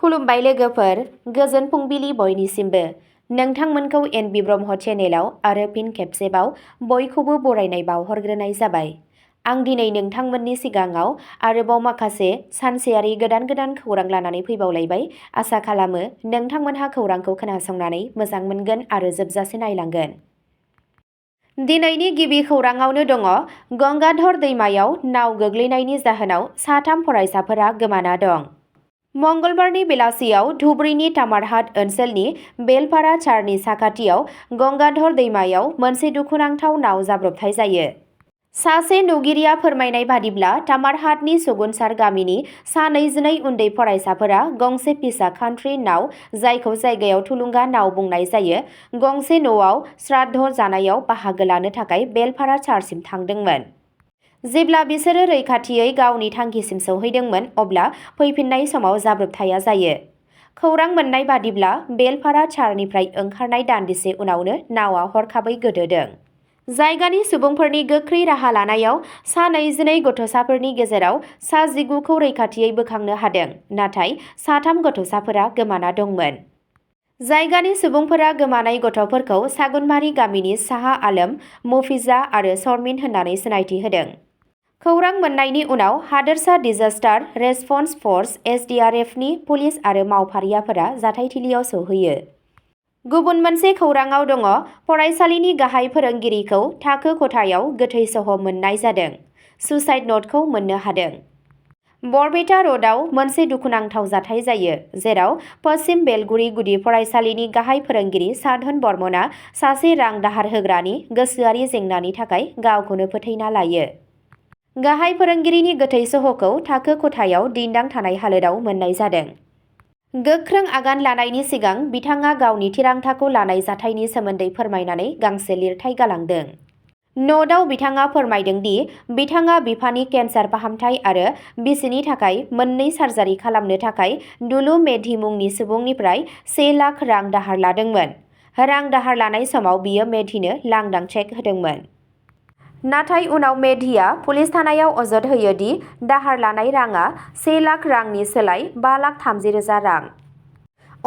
खुलुमबाय लोगोफोर, गोजोन फुंबिलि बयनिसिमबो। नोंथांमोनखौ एनबि ब्रह्म चेनेलाव आरो फिन खेबसेबाव बयखौबो बरायनाय बावहरग्रोनाय जाबाय। आं दिनै नोंथांमोननि सिगाङाव आरोबाव माखासे सानसेयारि गोदान खौरां लानानै फैबावलायबाय। आसा खालामो नोंथांमोनहा खौरांखौ खोनासंनानै मोजां मोनगोन आरो जोबजासे नायलांगोन। दिनैनि गिबि खौराङावनो दङ, गंगाधर दैमायाव नाव गोग्लैनायनि जाहोनाव 3 फरायसाफोरा गोमाना दं। मंगलबारनि बेलासियाव धुबुरीनि तामारहाट ओनसोलनि बेलपारा चारनि साखाथियाव गंगाधर दैमायाव मोनसे दुखुनांथाव नाव जाब्रबथाय जायो। सासे नुगिरिया फोरमायनाय बादिब्ला तामारहाटनि सुगुनसार गामिनि सा 22 उन्दै फरायसाफोरा गंसे फिसा कान्ट्रि नाव, जायखौ जायगायाव थुलुंगा नाव बुंनाय जायो, गंसे न'आव श्राद्ध जानायाव बाहागो लानो थाखाय बेलपारा चारसिम थांदोंमोन। जेब्ला बिसोरो रैखाथियै गावनि थांखिसिम सौहैदोंमोन, अब्ला फैफिननाय समाव जाब्रबथाया जायो। खौरां मोननाय बादिब्ला बेलपारा चारनिफ्राय ओंखारनाय दान्दिसे उनावनो नावआ हरखाबै गोदोदों। जायगानि सुबुंफोरनि गोख्रै राहा लानायाव सा 22 गथ'साफोरनि गेजेराव सा 19 खौ रैखाथियै बोखांनो हादों, नाथाय सा 3 गथ'साफोरा गोमाना दंमोन। जायगानि सुबुंफोरा गोमानाय गथ'फोरखौ सागुनमारी गामिनि साहा आलम, मफिजा आरो सरमिन होननानै सिनायथि होदों। खौरां मोननायनि उनाव हादोरसा डिजास्टार रेसपन्स फर्स (SDRF)नि पुलिस आरो मावफारियाफोरा जाथायथिलियाव सौहैयो। गुबुन मोनसे खौराङाव दङ, फरायसालिनि गाहाय फोरोंगिरिखौ थाखो खथायाव गोथै सह' मोननाय जादों। सुसाइड न'टखौ मोननो हादों। बरपेटा र'डआव मोनसे दुखुनांथाव जाथाय जायो, जेराव पश्चिम बेलगुरि गुदि फरायसालिनि गाहाय फोरोंगिरि साधन बर्मनआ सासे रां दाहार होग्रानि गोसोआरि जेंनानि थाखाय गावखौनो फोथैना लायो। गाहाय फोरोंगिरिनि गोथै सह'खौ थाखो खथायाव दिन्दां थानाय हालोदाव मोननाय जादों। गोख्रों आगान लानायनि सिगां बिथाङा गावनि थिरांथाखौ लानाय जाथायनि सोमोन्दै फोरमायनानै गांसे लिरथाइ गालांदों। न'टआव बिथाङा फोरमायदों दि बिथाङा बिफानि केन्सार फाहामथाय आरो बिसिनि थाखाय 2 सार्जारि खालामनो थाखाय दुलु मेधि मुंनि सुबुंनिफ्राय 1 लाख रां दाहार लादोंमोन। रां दाहार लानाय समाव बियो मेधिनो लांदां चेक होदोंमोन। नाथाय उनाव मेधिआ पुलिस थानायाव अजद होयो दि दाहार लानाय राङा 1 लाख रांनि सोलाय 5,30,000 रां।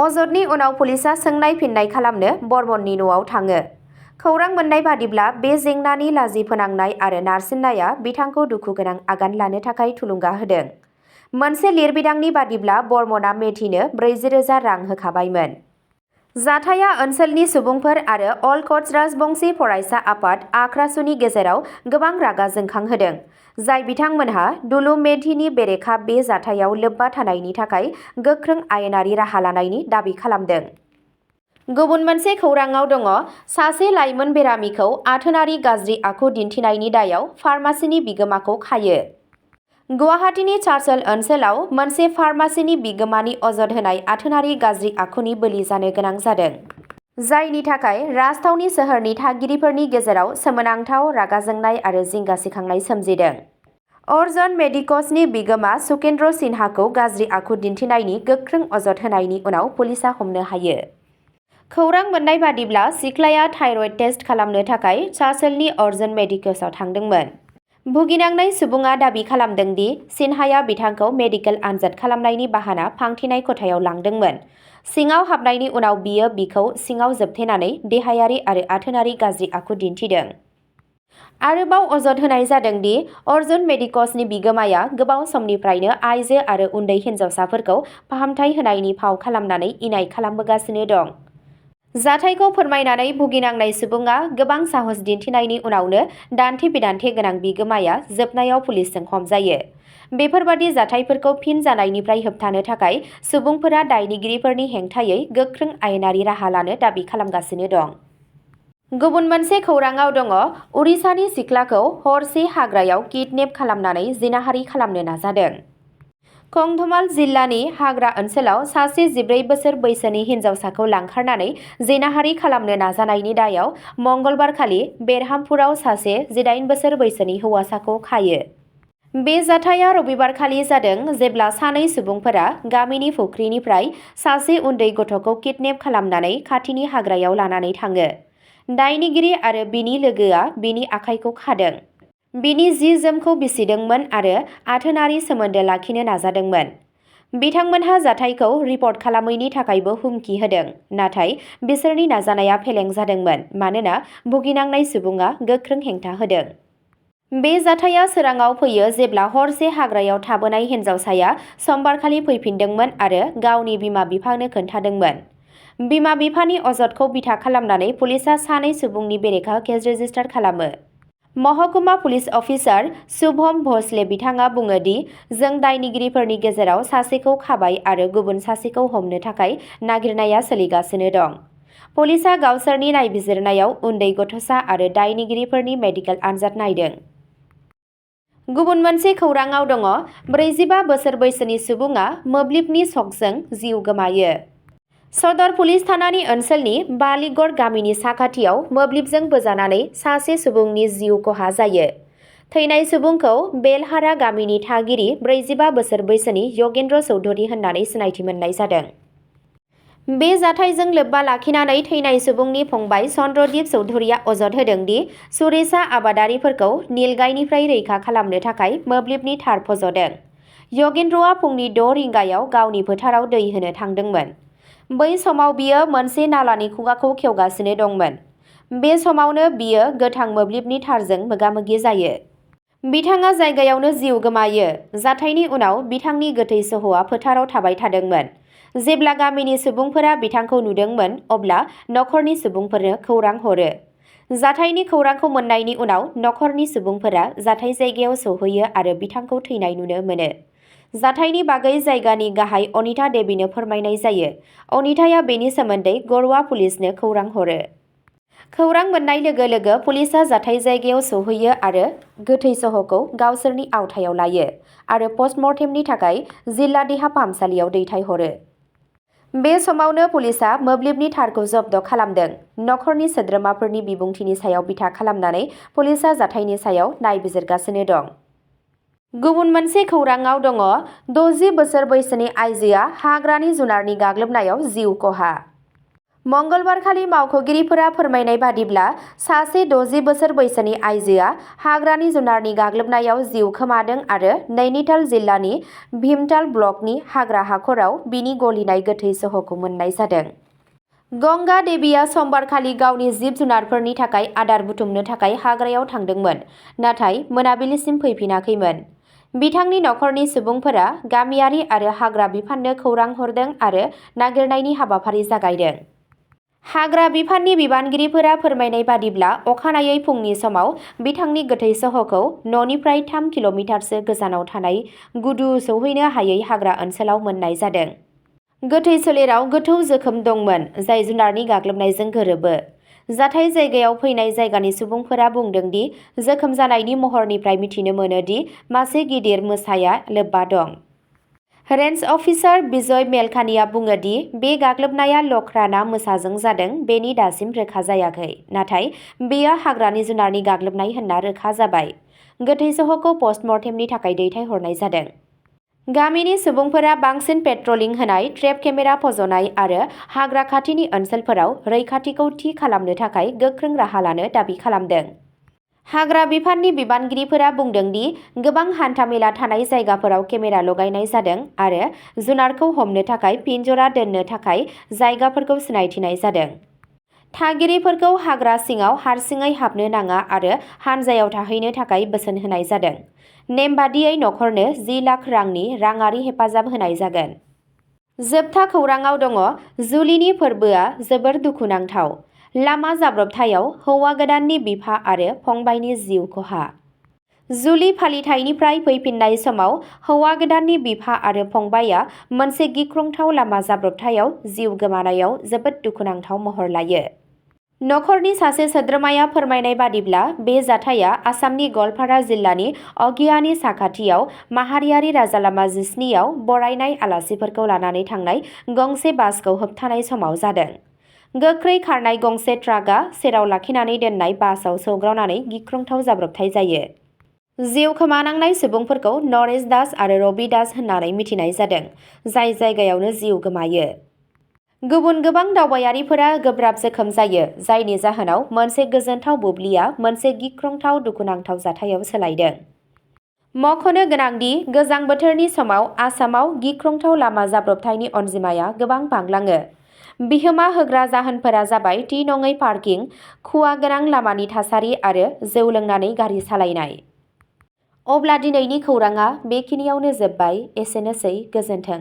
अजदनि उनाव पुलिसआ सोंनाय फिननाय खालामनो बर्मननि न'आव थाङो। खौरां मोननाय बादिब्ला बे जेंनानि लाजि फोनांनाय आरो नारसिननाया बिथांखौ दुखुगोनां आगान लानो थाखाय थुलुंगा होदों। मोनसे लिरबिदांनि बादिब्ला बर्मनआ मेधिनो 40,000 रां होखाबायमोन। जाथाया ओनसोलनि सुबुंफोर आरो अल क'ट्स राजबंशी फरायसा आफाद आक्रासुनि गेजेराव गोबां रागा जोंखांहोदों, जाय बिथांमोनहा दुलु मेधिनि बेरेखा बे जाथायाव लोब्बा थानायनि थाखाय गोख्रों आयेनारि राहा लानायनि दाबि खालामदों। गुबुन मोनसे खौराङाव दङ, सासे लाइमोन बेरामिखौ आथोनारि गाज्रि आखु दिन्थिनायनि दायाव फार्मासिनि बिगोमाखौ खायो। गुवाहाटीनि चार्चल ओनसोलाव मोनसे फार्मासिनि बिगोमानि अजद होनाय आथोनारि गाज्रि आखुनि बोलि जानो गोनां जादों, जायनि थाखाय राजथावनि सोहोरनि थागिरिफोरनि गेजेराव सोमोनांथाव रागा जोंनाय आरो जिंगा सिखांनाय सोमजिदों। अर्जन मेडिक'सनि बिगोमा सुकेन्द्र सिन्हाखौ गाज्रि आखु दिन्थिनायनि गोख्रों अजद होनायनि उनाव पुलिसआ हमनो हायो। खौरां मोननाय बादिब्ला सिख्लाया थाइरयड टेस्ट खालामनो थाखाय चार्चलनि अर्जन मेडिक'सआव थांदोंमोन। भुगिनांनाय सुबुङा दाबि खालामदों दि सिन्हाया बिथांखौ मेडिकेल आनजाद खालामनायनि बाहाना फांथेनाय खथायाव लांदोंमोन। सिङाव हाबनायनि उनाव बियो बिखौ सिङाव जोबथेनानै देहायारि आरो आथोनारि गाज्रि आखु दिन्थिदों। आरोबाव अजद होनाय जादों दि अर्जुन मेडिक'सनि बिगोमाया गोबाव समनिफ्रायनो आइजो आरो उन्दै हिनजावसाफोरखौ फाहामथाय होनायनि फाव खालामनानै इनाय खालामबोगासिनो दं। जाथायखौ फोरमायनानै भुगिनांनाय सुबुङा गोबां साहस दिन्थिनायनि उनावनो दान्थे-बिदान्थे गोनां बिगोमाया जोबनायाव पुलिसजों हमजायो। बेफोरबादि जाथायफोरखौ फिन जानायनिफ्राय होबथानो थाखाय सुबुंफोरा दायनिगिरिफोरनि हेंथायै गोख्रों आयेनारि राहा लानो दाबि खालामगासिनो दं। गुबुन मोनसे खौराङाव दङ, उरिसानि सिख्लाखौ हरसे हाग्रायाव किडनेप खालामनानै जिनाहारि खालामनो नाजादों। कंधमाल जिल्लानि हाग्रा ओनसोलाव सासे 14 बोसोर बैसोनि हिनजावसाखौ लांखारनानै जिनाहारि खालामनो नाजानायनि दायाव मंगलबारखालि बेरहामपुराव सासे 18 बोसोर बैसोनि हौवासाखौ खायो। बे जाथाया रबिबारखालि जादों, जेब्ला सानै सुबुंफोरा गामिनि फुख्रिनिफ्राय सासे उन्दै गथ'खौ किडनेप खालामनानै खाथिनि हाग्रायाव लानानै थाङो। दायनिगिरि आरो बिनि लोगोआ बिनि आखाइखौ खादों, बिनि जि-जोमखौ बिसिदोंमोन आरो आथोनारि सोमोन्दो लाखिनो नाजादोंमोन। बिथांमोनहा जाथायखौ रिपर्ट खालामैनि थाखायबो हुमखि होदों, नाथाय बिसोरनि नाजानाया फेलें जादोंमोन मानोना भुगिनांनाय सुबुङा गोख्रों हेंथा होदों। बे जाथाया सोराङाव फैयो जेब्ला हरसे हाग्रायाव थाबोनाय हिन्जावसाया समबारखालि फैफिनदोंमोन आरो गावनि बिमा-बिफानो खोन्थादोंमोन। बिमा-बिफानि अजदखौ बिथा खालामनानै पुलिसआ सानै सुबुंनि बेरेखा केस रेजिस्टार खालामो। महकुमा पुलिस अफिसार शुभम भोसले बिथाङा बुङो दि जों दायनिगिरिफोरनि गेजेराव सासेखौ खाबाय आरो गुबुन सासेखौ हमनो थाखाय नागिरनाया सोलिगासिनो दं। पुलिसआ गावसोरनि नायबिजिरनायाव उन्दै गथ'सा आरो दायनिगिरिफोरनि मेडिकेल आनजाद नायदों। गुबुन मोनसे खौरांआव दङ 45 बोसोर बैसोनि सुबुङा मोब्लिबनि शकजों जिउ गोमायो। सदर पुलिस थानानि ओनसोलनि बालिगड़ गामिनि साखाथियाव मोब्लिबजों बोजानानै सासे सुबुंनि जिउ खहा जायो। थैनाय सुबुंखौ बेलहारा गामिनि थागिरि 45 बोसोर बैसोनि यगेन्द्र चौधुरी होननानै सिनायथि मोननाय जादों। बे जाथायजों लोब्बा लाखिनानै थैनाय सुबुंनि फंबाय चन्द्रदीप चौधुरीया अजद होदों दि सुरेशआ आबादारिफोरखौ नीलगायनिफ्राय रैखा खालामनो थाखाय मोब्लिबनि तार फज'दों। यगेन्द्रआ फुंनि 6 रिंगायाव गावनि फोथाराव दै होनो थांदोंमोन। बै समाव बियो मोनसे नालानि खुगाखौ खेवगासिनो दंमोन। बे समावनो बियो गोथां मोब्लिबनि तारजों मोगा-मोगि जायो। बिथाङा जायगायावनो जिउ गोमायो। जाथायनि उनाव बिथांनि गोथै सह'आ फोथाराव थाबाय थादोंमोन। जेब्ला गामिनि सुबुंफोरा बिथांखौ नुदोंमोन अब्ला नखरनि सुबुंफोरनो खौरां हरो। जाथायनि खौरांखौ मोन्नायनि उनाव नखरनि सुबुंफोरा जाथाय जायगायाव सौहैयो आरो बिथांखौ थैनाय नुनो मोनो। जाथायनि बागै जायगानि गाहाय अनिता देवीनो फोरमायनाय जायो। अनिताया बेनि सोमोन्दै गरवा पुलिसनो खौरां हरो। खौरां मोन्नाय लोगो लोगो पुलिसआ जाथाय जायगायाव सौहैयो आरो गोथै सह'खौ गावसोरनि आवथायाव लायो आरो पस्टमर्टेमनि थाखाय जिल्ला देहा फाहामसालियाव दैथायहरो। बे समावनो पुलिसआ मोब्लिबनि तारखौ जब्द खालामदों। नखरनि सोद्रोमाफोरनि बिबुंथिनि सायाव बिथा खालामनानै पुलिसआ जाथायनि सायाव नायबिजिरगासिनो दं। गुबुन मोनसे खौरांआव दङ 60 बोसोर बैसोनि आइजोआ हाग्रानि जुनारनि गाग्लोबनायाव जिउ खहा। मंगलबारखालि मावख'गिरिफोरा फोरमायनाय बादिब्ला सासे 60 बोसोर बैसोनि आइजोआ हाग्रानि जुनारनि गाग्लोबनायाव जिउ खोमादों आरो नैनीताल जिल्लानि भीमताल ब्लकनि हाग्रा हाखराव बिनि गलिनाय गोथै सह'खौ मोन्नाय जादों। गंगा देवीआ समबारखालि गावनि जिब-जुनारफोरनि थाखाय आदार बुथुमनो थाखाय हाग्रायाव थांदोंमोन, नाथाय मोनाबिलिसिम फैफिनाखैमोन। बिथांनि नखरनि सुबुंफोरा गामियारि आरो हाग्रा बिफाननो खौरां हरदों आरो नागिरनायनि हाबाफारि जागायदों। हाग्रा बिफाननि बिबानगिरिफोरा फोरमायनाय बादिब्ला अखानायै फुंनि समाव बिथांनि गोथै सह'खौ न'निफ्राय 3 किल'मिटारसो गोजानाव थानाय गुदु सौहैनो हायै हाग्रा ओनसोलाव मोन्नाय जादों। गोथै सोलेराव गोथौ जोखोम दंमोन, जाय जुनारनि गाग्लोबनायजों गोरोबो। जाथाय जायगायाव फैनाय जायगानि सुबुंफोरा बुंदों दि जोखोम जानायनि महरनिफ्राय मिथिनो मोनो दि मासे गिदिर मोसाया लोब्बा दं। रेन्ज अफिसार बिजय मेलकानिआ बुङो दि बे गाग्लोबनाया लख्रा ना मोसाजों जादों बेनि दासिम रोखा जायाखै, नाथाय बेयो हाग्रानि जुनारनि गाग्लोबनाय होनना रोखा जाबाय। गोथै सह'खौ पस्टमर्टेमनि थाखाय दैथायहरनाय जादों। गामिनि सुबुंफोरा बांसिन पेट्रलिं होनाय, ट्रेप केमेरा फज'नाय आरो हाग्रा खाथिनि ओनसोलफोराव रैखाथिखौ थि खालामनो थाखाय गोख्रों राहा लानो दाबि खालामदों। हाग्रा बिफाननि बिबानगिरिफोरा बुंदों दि गोबां हान्था-मेला थानाय जायगाफोराव केमेरा लगायनाय जादों आरो जुनारखौ हमनो थाखाय पिन्जरा दोननो थाखाय जायगाफोरखौ सिनायथिनाय जादों। थागिरिफोरखौ हाग्रा सिङाव हारसिङै हाबनो नाङा आरो हानजायाव थाहैनो थाखाय बोसोन होनाय जादों। नेमबादियै नखरनो 10 लाख रांनि राङारि हेफाजाब होनाय जागोन। जोबथा खौरांआव दङ जुलिनि फोरबोआ जोबोर दुखुनांथाव। लामा जाब्रबथायाव हौवा गोदाननि बिफा आरो फंबायनि जिउ खहा। जुलि फालिथायनिफ्राय फैफिननाय समाव हौवा गोदाननि बिफा आरो फंबायआ मोनसे गिख्रंथाव लामा जाब्रबथायाव जिउ गोमानायाव जोबोद दुखुनांथाव महर लायो। नखरनि सासे सोद्रोमाया फोरमायनाय बादिब्ला बे जाथाया आसामनि गवालपारा जिल्लानि अगियानि साखाथियाव माहारियारि राजालामा 17 आव बरायनाय आलासिफोरखौ लानानै थांनाय गंसे बासखौ होबथानाय समाव जादों। गोख्रै खारनाय गंसे ट्राकआ सेराव लाखिनानै दोननाय बासआव सौग्रावनानै गिख्रंथाव जाब्रबथाय जायो। जिउ खोमानांनाय सुबुंफोरखौ नरेश दास आरो रबि दास होननानै मिथिनाय जादों, जाय जायगायावनो जिउ गोमायो। गुबुन गोबां दावबायारिफोरा गोब्राब जोखोम जायो, जायनि जाहोनाव मोनसे गोजोनथाव बुब्लिया मोनसे गिख्रंथाव दुखुनांथाव जाथायाव सोलायदों। मख'नो गोनांदि गोजां बोथोरनि समाव आसामाव गिख्रंथाव लामा जाब्रबथायनि अनजिमाया गोबां बांलाङो। बिहोमा होग्रा जाहोनफोरा जाबाय थि नङै पार्किं, खुवा गोनां लामानि थासारि आरो जौ लोंनानै गारि सालायनाय। अब्ला दिनैनि खौराङा बेखिनियावनो जोब्बाय। एसेनोसै, गोजोन्थों।